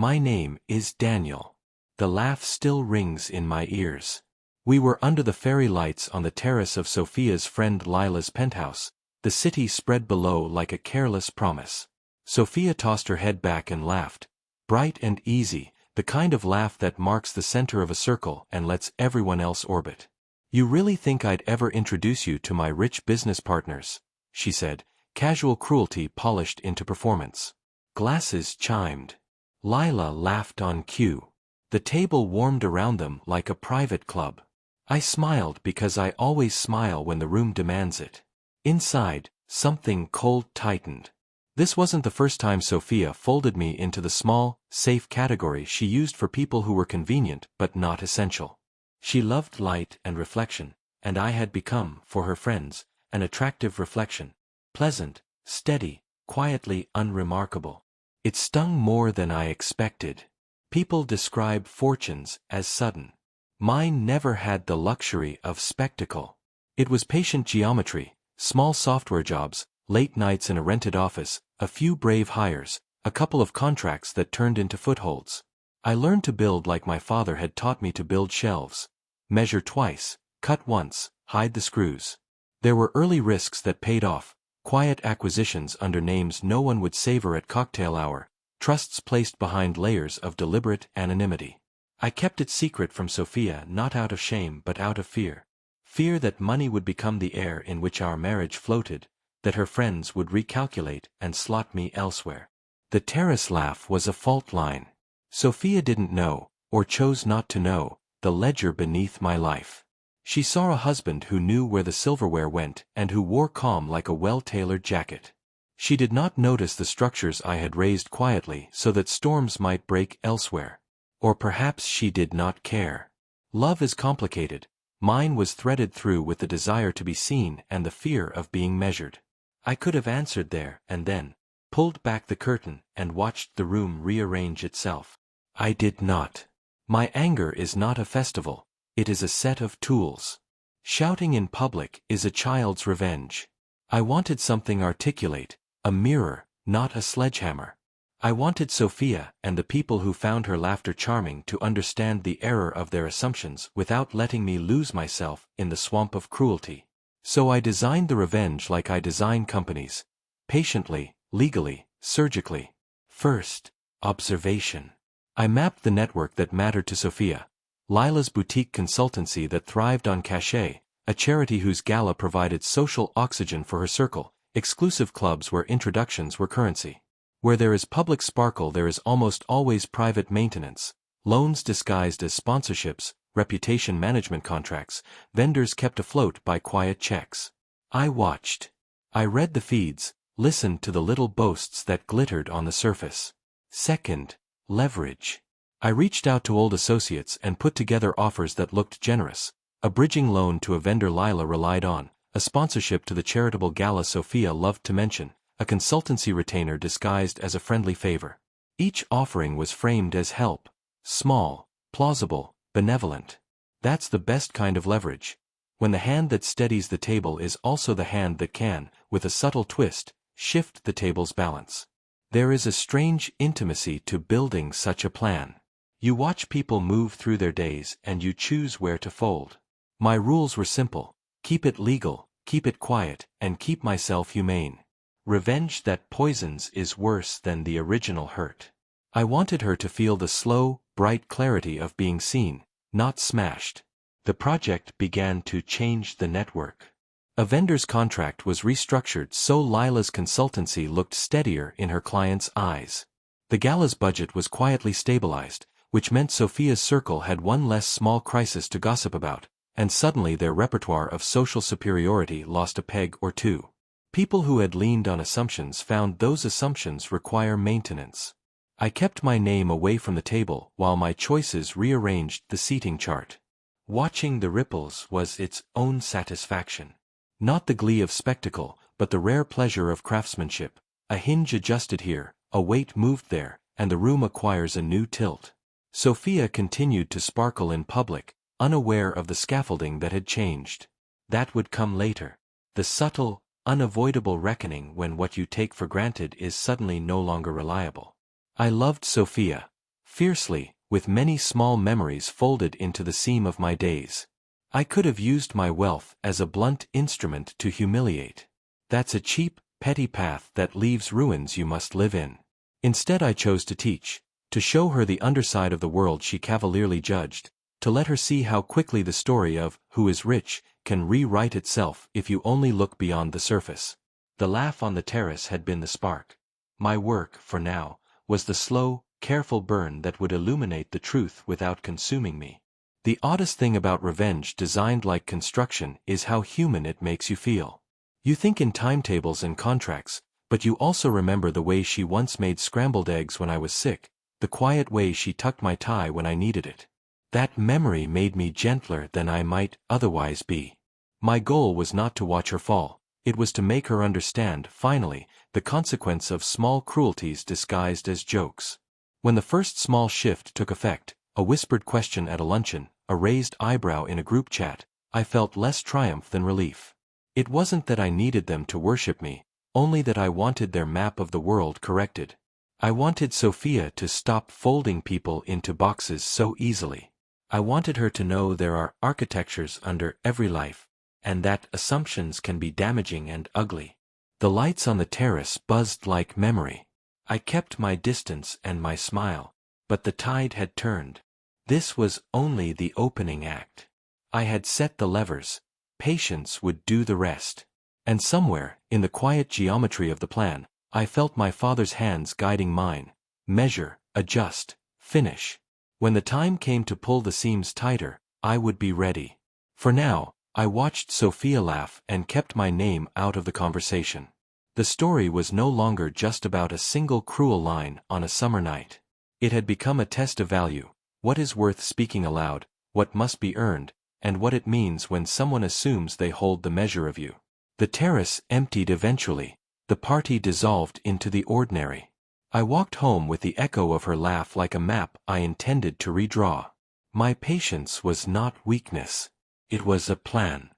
My name is Daniel. The laugh still rings in my ears. We were under the fairy lights on the terrace of Sophia's friend Lila's penthouse, the city spread below like a careless promise. Sophia tossed her head back and laughed, bright and easy, the kind of laugh that marks the center of a circle and lets everyone else orbit. "You really think I'd ever introduce you to my rich business partners?" she said, casual cruelty polished into performance. Glasses chimed. Lila laughed on cue. The table warmed around them like a private club. I smiled because I always smile when the room demands it. Inside, something cold tightened. This wasn't the first time Sophia folded me into the small, safe category she used for people who were convenient but not essential. She loved light and reflection, and I had become, for her friends, an attractive reflection. Pleasant, steady, quietly unremarkable. It stung more than I expected. People describe fortunes as sudden. Mine never had the luxury of spectacle. It was patient geometry, small software jobs, late nights in a rented office, a few brave hires, a couple of contracts that turned into footholds. I learned to build like my father had taught me to build shelves. Measure twice, cut once, hide the screws. There were early risks that paid off, quiet acquisitions under names no one would savor at cocktail hour, trusts placed behind layers of deliberate anonymity. I kept it secret from Sophia not out of shame but out of fear. Fear that money would become the air in which our marriage floated, that her friends would recalculate and slot me elsewhere. The terrace laugh was a fault line. Sophia didn't know, or chose not to know, the ledger beneath my life. She saw a husband who knew where the silverware went and who wore calm like a well-tailored jacket. She did not notice the structures I had raised quietly so that storms might break elsewhere. Or perhaps she did not care. Love is complicated. Mine was threaded through with the desire to be seen and the fear of being measured. I could have answered there and then, pulled back the curtain and watched the room rearrange itself. I did not. My anger is not a festival, it is a set of tools. Shouting in public is a child's revenge. I wanted something articulate, a mirror, not a sledgehammer. I wanted Sophia and the people who found her laughter charming to understand the error of their assumptions without letting me lose myself in the swamp of cruelty. So I designed the revenge like I design companies. Patiently, legally, surgically. First, observation. I mapped the network that mattered to Sophia. Lila's boutique consultancy that thrived on cachet, a charity whose gala provided social oxygen for her circle, exclusive clubs where introductions were currency. Where there is public sparkle there is almost always private maintenance, loans disguised as sponsorships, reputation management contracts, vendors kept afloat by quiet checks. I watched. I read the feeds, listened to the little boasts that glittered on the surface. Second, leverage. I reached out to old associates and put together offers that looked generous. A bridging loan to a vendor Lila relied on, a sponsorship to the charitable gala Sophia loved to mention, a consultancy retainer disguised as a friendly favor. Each offering was framed as help. Small, plausible, benevolent. That's the best kind of leverage. When the hand that steadies the table is also the hand that can, with a subtle twist, shift the table's balance. There is a strange intimacy to building such a plan. You watch people move through their days and you choose where to fold. My rules were simple. Keep it legal, keep it quiet, and keep myself humane. Revenge that poisons is worse than the original hurt. I wanted her to feel the slow, bright clarity of being seen, not smashed. The project began to change the network. A vendor's contract was restructured so Lila's consultancy looked steadier in her client's eyes. The gala's budget was quietly stabilized, which meant Sophia's circle had one less small crisis to gossip about, and suddenly their repertoire of social superiority lost a peg or two. People who had leaned on assumptions found those assumptions require maintenance. I kept my name away from the table while my choices rearranged the seating chart. Watching the ripples was its own satisfaction. Not the glee of spectacle, but the rare pleasure of craftsmanship. A hinge adjusted here, a weight moved there, and the room acquires a new tilt. Sophia continued to sparkle in public, unaware of the scaffolding that had changed. That would come later. The subtle, unavoidable reckoning when what you take for granted is suddenly no longer reliable. I loved Sophia, fiercely, with many small memories folded into the seam of my days. I could have used my wealth as a blunt instrument to humiliate. That's a cheap, petty path that leaves ruins you must live in. Instead I chose to teach, to show her the underside of the world she cavalierly judged, to let her see how quickly the story of who is rich can rewrite itself if you only look beyond the surface. The laugh on the terrace had been the spark. My work, for now, was the slow, careful burn that would illuminate the truth without consuming me. The oddest thing about revenge designed like construction is how human it makes you feel. You think in timetables and contracts, but you also remember the way she once made scrambled eggs when I was sick, the quiet way she tucked my tie when I needed it. That memory made me gentler than I might otherwise be. My goal was not to watch her fall, it was to make her understand, finally, the consequence of small cruelties disguised as jokes. When the first small shift took effect, a whispered question at a luncheon, a raised eyebrow in a group chat, I felt less triumph than relief. It wasn't that I needed them to worship me, only that I wanted their map of the world corrected. I wanted Sophia to stop folding people into boxes so easily. I wanted her to know there are architectures under every life, and that assumptions can be damaging and ugly. The lights on the terrace buzzed like memory. I kept my distance and my smile, but the tide had turned. This was only the opening act. I had set the levers. Patience would do the rest. And somewhere, in the quiet geometry of the plan, I felt my father's hands guiding mine. Measure, adjust, finish. When the time came to pull the seams tighter, I would be ready. For now, I watched Sophia laugh and kept my name out of the conversation. The story was no longer just about a single cruel line on a summer night. It had become a test of value, what is worth speaking aloud, what must be earned, and what it means when someone assumes they hold the measure of you. The terrace emptied eventually, the party dissolved into the ordinary. I walked home with the echo of her laugh like a map I intended to redraw. My patience was not weakness. It was a plan.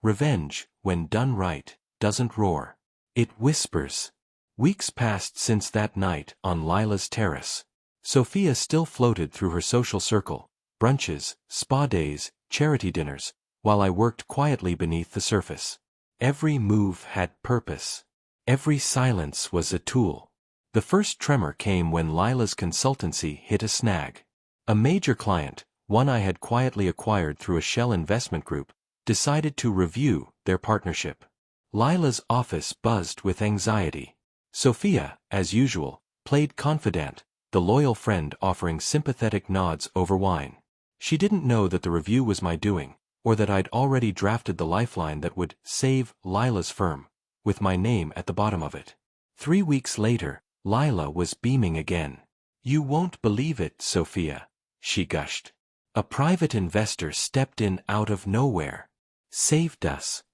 Revenge, when done right, doesn't roar. It whispers. Weeks passed since that night on Lila's terrace. Sophia still floated through her social circle, brunches, spa days, charity dinners, while I worked quietly beneath the surface. Every move had purpose. Every silence was a tool. The first tremor came when Lila's consultancy hit a snag. A major client, one I had quietly acquired through a shell investment group, decided to review their partnership. Lila's office buzzed with anxiety. Sophia, as usual, played confidant, the loyal friend offering sympathetic nods over wine. She didn't know that the review was my doing, or that I'd already drafted the lifeline that would save Lila's firm, with my name at the bottom of it. 3 weeks later, Lila was beaming again. "You won't believe it, Sophia," she gushed. "A private investor stepped in out of nowhere. Saved us."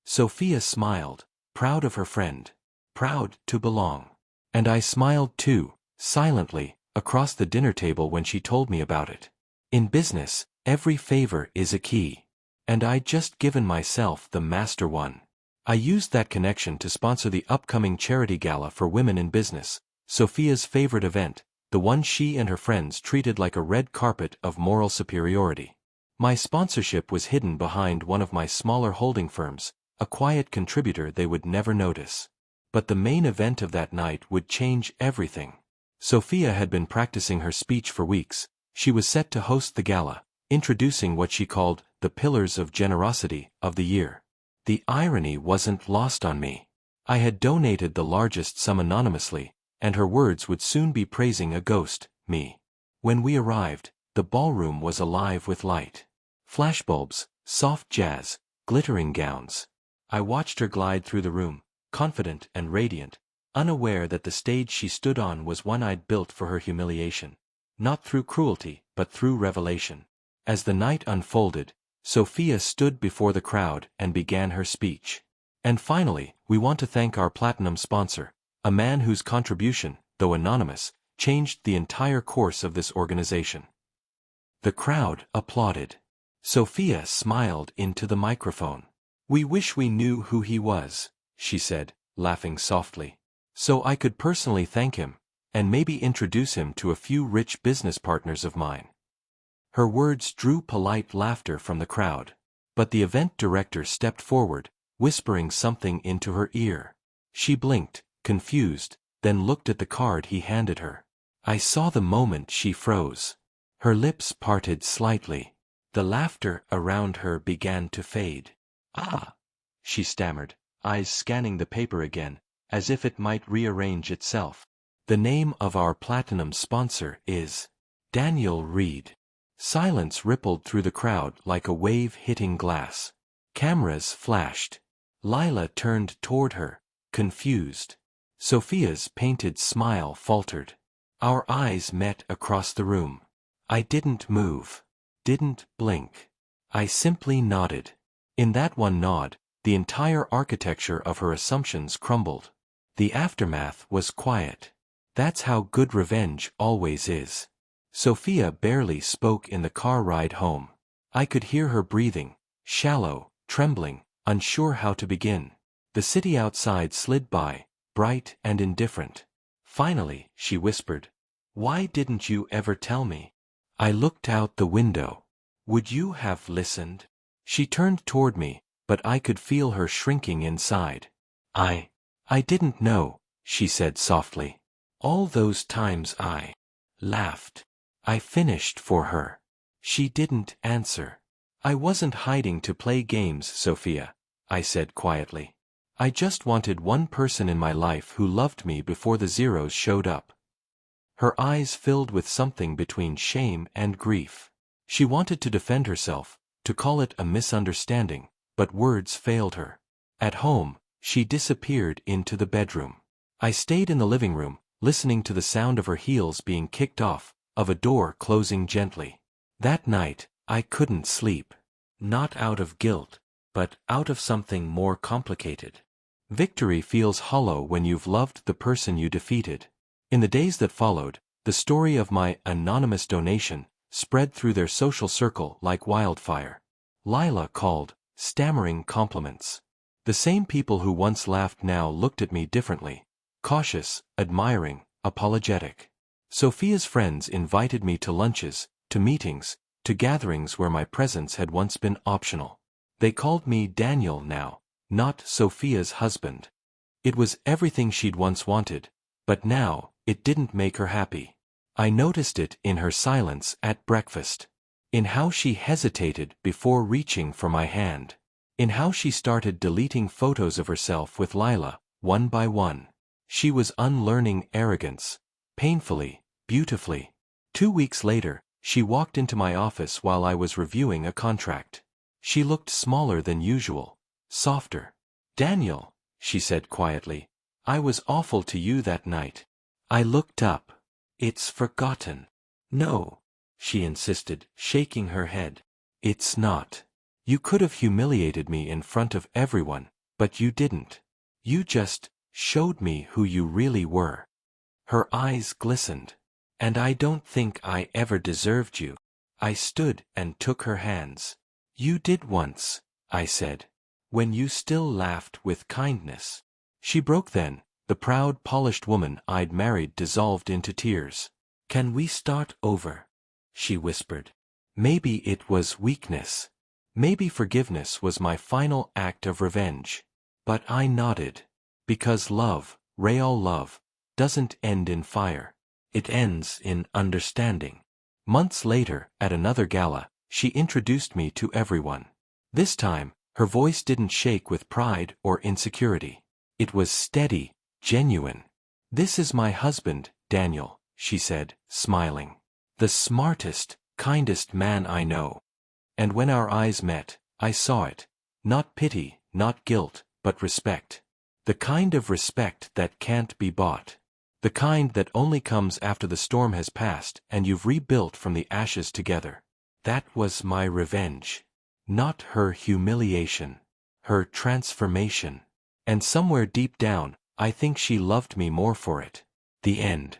Sophia smiled, proud of her friend. Proud to belong. And I smiled too, silently, across the dinner table when she told me about it. In business, every favor is a key. And I'd just given myself the master one. I used that connection to sponsor the upcoming charity gala for women in business, Sophia's favorite event, the one she and her friends treated like a red carpet of moral superiority. My sponsorship was hidden behind one of my smaller holding firms, a quiet contributor they would never notice. But the main event of that night would change everything. Sophia had been practicing her speech for weeks. She was set to host the gala, introducing what she called the Pillars of Generosity of the year. The irony wasn't lost on me. I had donated the largest sum anonymously, and her words would soon be praising a ghost, me. When we arrived, the ballroom was alive with light. Flashbulbs, soft jazz, glittering gowns. I watched her glide through the room, confident and radiant, unaware that the stage she stood on was one I'd built for her humiliation. Not through cruelty, but through revelation. As the night unfolded, Sophia stood before the crowd and began her speech. "And finally, we want to thank our platinum sponsor, a man whose contribution, though anonymous, changed the entire course of this organization." The crowd applauded. Sophia smiled into the microphone. "We wish we knew who he was," she said, laughing softly. "So I could personally thank him, and maybe introduce him to a few rich business partners of mine. Her words drew polite laughter from the crowd. But the event director stepped forward, whispering something into her ear. She blinked, confused, then looked at the card he handed her. I saw the moment she froze. Her lips parted slightly. The laughter around her began to fade. "Ah," she stammered, eyes scanning the paper again, as if it might rearrange itself. "The name of our platinum sponsor is Daniel Reed." Silence rippled through the crowd like a wave hitting glass. Cameras flashed. Lila turned toward her, confused. Sophia's painted smile faltered. Our eyes met across the room. I didn't move. Didn't blink. I simply nodded. In that one nod, the entire architecture of her assumptions crumbled. The aftermath was quiet. That's how good revenge always is. Sophia barely spoke in the car ride home. I could hear her breathing, shallow, trembling, unsure how to begin. The city outside slid by, bright and indifferent. Finally, she whispered, "Why didn't you ever tell me?" I looked out the window. "Would you have listened?" She turned toward me, but I could feel her shrinking inside. I didn't know," she said softly. "All those times I laughed. I finished for her." She didn't answer. "I wasn't hiding to play games, Sophia," I said quietly. "I just wanted one person in my life who loved me before the zeros showed up." Her eyes filled with something between shame and grief. She wanted to defend herself, to call it a misunderstanding, but words failed her. At home, she disappeared into the bedroom. I stayed in the living room, listening to the sound of her heels being kicked off, of a door closing gently. That night, I couldn't sleep. Not out of guilt, but out of something more complicated. Victory feels hollow when you've loved the person you defeated. In the days that followed, the story of my anonymous donation spread through their social circle like wildfire. Lila called, stammering compliments. The same people who once laughed now looked at me differently. Cautious, admiring, apologetic. Sophia's friends invited me to lunches, to meetings, to gatherings where my presence had once been optional. They called me Daniel now, not Sophia's husband. It was everything she'd once wanted, but now, it didn't make her happy. I noticed it in her silence at breakfast. In how she hesitated before reaching for my hand. In how she started deleting photos of herself with Lila, one by one. She was unlearning arrogance. Painfully, beautifully. 2 weeks later, she walked into my office while I was reviewing a contract. She looked smaller than usual, softer. "Daniel," she said quietly, "I was awful to you that night." I looked up. "It's forgotten." "No," she insisted, shaking her head. "It's not. You could have humiliated me in front of everyone, but you didn't. You just showed me who you really were." Her eyes glistened. "And I don't think I ever deserved you." I stood and took her hands. "You did once," I said. "When you still laughed with kindness." She broke then. The proud, polished woman I'd married dissolved into tears. "Can we start over?" she whispered. Maybe it was weakness. Maybe forgiveness was my final act of revenge. But I nodded. Because love, real love, doesn't end in fire. It ends in understanding. Months later, at another gala, she introduced me to everyone. This time, her voice didn't shake with pride or insecurity. It was steady, genuine. "This is my husband, Daniel," she said, smiling. "The smartest, kindest man I know." And when our eyes met, I saw it. Not pity, not guilt, but respect. The kind of respect that can't be bought. The kind that only comes after the storm has passed and you've rebuilt from the ashes together. That was my revenge. Not her humiliation. Her transformation. And somewhere deep down, I think she loved me more for it. The end.